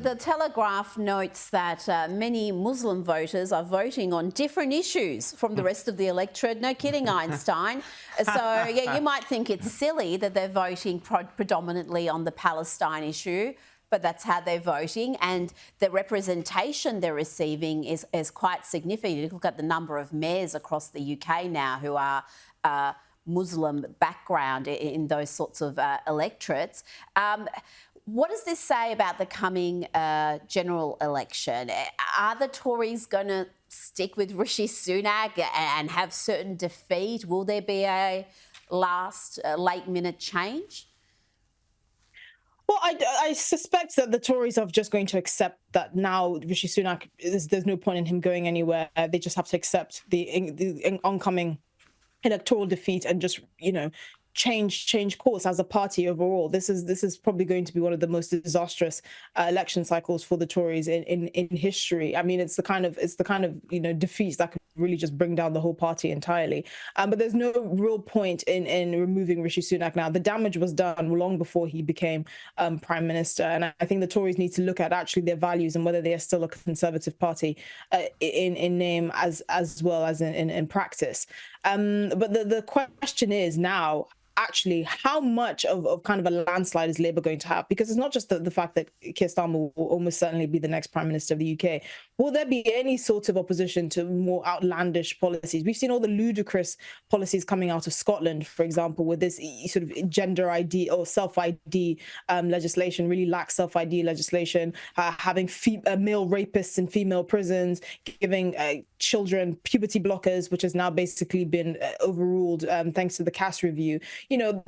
The Telegraph notes that many Muslim voters are voting on different issues from the rest of the electorate. No kidding, Einstein. So, yeah, you might think it's silly that they're voting predominantly on the Palestine issue, but that's how they're voting. And the representation they're receiving is quite significant. You look at the number of mayors across the UK now who are Muslim background in those sorts of electorates. What does this say about the coming general election? Are the Tories going to stick with Rishi Sunak and have certain defeat? Will there be a late-minute change? Well, I suspect that the Tories are just going to accept that now Rishi Sunak, there's no point in him going anywhere. They just have to accept the oncoming electoral defeat and just, change course as a party overall. This is probably going to be one of the most disastrous election cycles for the Tories in history. I mean, it's the kind of defeats that could really just bring down the whole party entirely. But there's no real point in removing Rishi Sunak now. The damage was done long before he became prime minister, and I think the Tories need to look at actually their values and whether they are still a conservative party in name as well as in practice. But the question is now, actually, how much of kind of a landslide is Labour going to have? Because it's not just the fact that Keir Starmer will almost certainly be the next Prime Minister of the UK. Will there be any sort of opposition to more outlandish policies? We've seen all the ludicrous policies coming out of Scotland, for example, with this sort of gender ID or self-ID legislation, really lax self-ID legislation, having male rapists in female prisons, giving children puberty blockers, which has now basically been overruled thanks to the Cass review.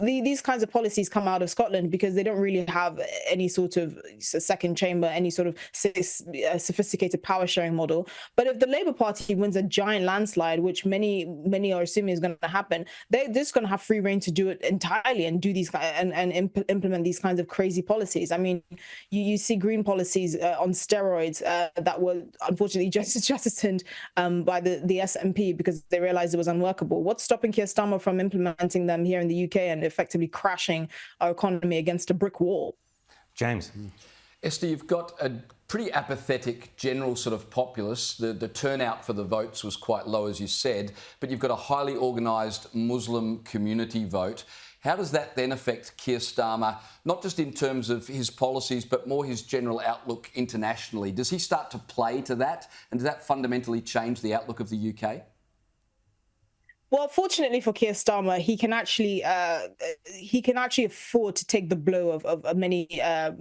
These kinds of policies come out of Scotland because they don't really have any sort of second chamber, any sort of sophisticated power sharing model. But if the Labour Party wins a giant landslide, which many are assuming is going to happen, they're just going to have free reign to do it entirely and do these and implement these kinds of crazy policies. I mean, you see green policies on steroids that were unfortunately jettisoned by the SNP because they realized it was unworkable. What's stopping Keir Starmer from implementing them here in the UK and effectively crashing our economy against a brick wall? James. Esther, you've got a pretty apathetic general sort of populace. The turnout for the votes was quite low, as you said, but you've got a highly organised Muslim community vote. How does that then affect Keir Starmer, not just in terms of his policies, but more his general outlook internationally? Does he start to play to that? And does that fundamentally change the outlook of the UK? Well, fortunately for Keir Starmer, he can actually afford to take the blow of many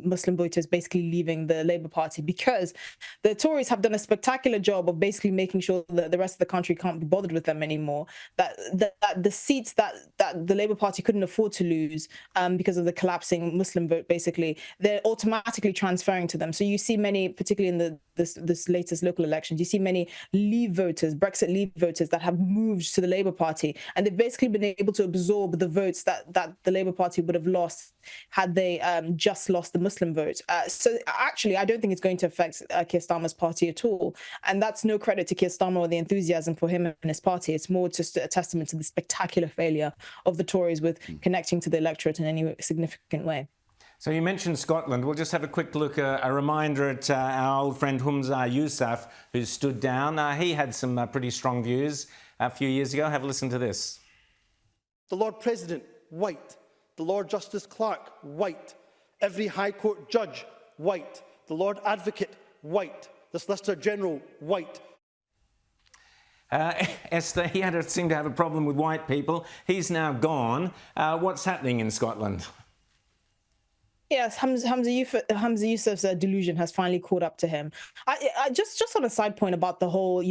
Muslim voters basically leaving the Labour Party, because the Tories have done a spectacular job of basically making sure that the rest of the country can't be bothered with them anymore. That the seats that the Labour Party couldn't afford to lose because of the collapsing Muslim vote, basically, they're automatically transferring to them. So you see many, particularly in this latest local elections, you see many Leave voters, Brexit Leave voters that have moved to the Labour Party, and they've basically been able to absorb the votes that the Labour Party would have lost had they just lost the Muslim vote. So actually, I don't think it's going to affect Keir Starmer's party at all. And that's no credit to Keir Starmer or the enthusiasm for him and his party. It's more just a testament to the spectacular failure of the Tories with connecting to the electorate in any significant way. So you mentioned Scotland. We'll just have a quick look, a reminder at our old friend Humza Yousaf, who stood down. He had some pretty strong views a few years ago. Have a listen to this. The Lord President, white. The Lord Justice Clerk, white. Every High Court judge, white. The Lord Advocate, white. The Solicitor General, white. Esther, he seemed to have a problem with white people. He's now gone. What's happening in Scotland? Yes, Humza Yousaf's delusion has finally caught up to him. I just on a side point about the whole,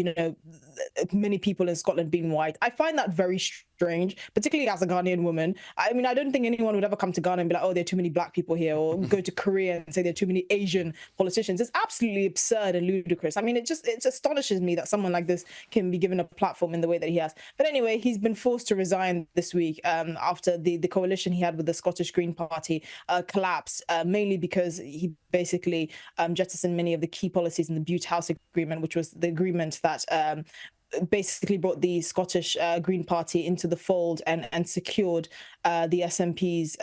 many people in Scotland being white. I find that very strange, particularly as a Ghanaian woman. I mean, I don't think anyone would ever come to Ghana and be like, oh, there are too many black people here, or go to Korea and say there are too many Asian politicians. It's absolutely absurd and ludicrous. I mean, it astonishes me that someone like this can be given a platform in the way that he has. But anyway, he's been forced to resign this week after the coalition he had with the Scottish Green Party collapsed, mainly because he basically jettisoned many of the key policies in the Butte House Agreement, which was the agreement that basically brought the Scottish Green Party into the fold and secured the SNP's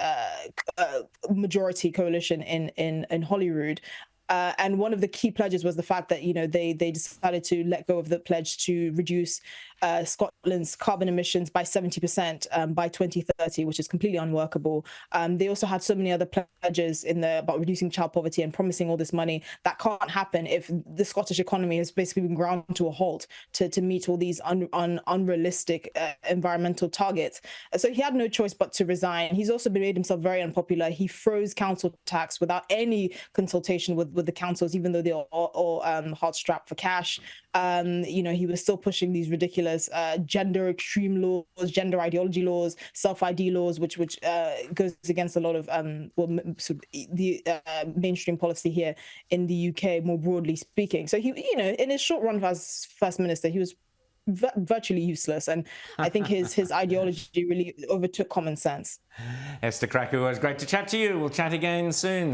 majority coalition in Holyrood. And one of the key pledges was the fact that, they decided to let go of the pledge to reduce Scotland's carbon emissions by 70% by 2030, which is completely unworkable. They also had so many other pledges about reducing child poverty and promising all this money. That can't happen if the Scottish economy has basically been ground to a halt to meet all these unrealistic environmental targets. So he had no choice but to resign. He's also made himself very unpopular. He froze council tax without any consultation with the councils, even though they're all hard-strapped for cash. He was still pushing these ridiculous gender extreme laws, gender ideology laws, self-ID laws, which goes against a lot of the mainstream policy here in the UK, more broadly speaking. So he, in his short run as First Minister, he was virtually useless, and I think his ideology really overtook common sense. Esther Krakue, it was great to chat to you. We'll chat again soon.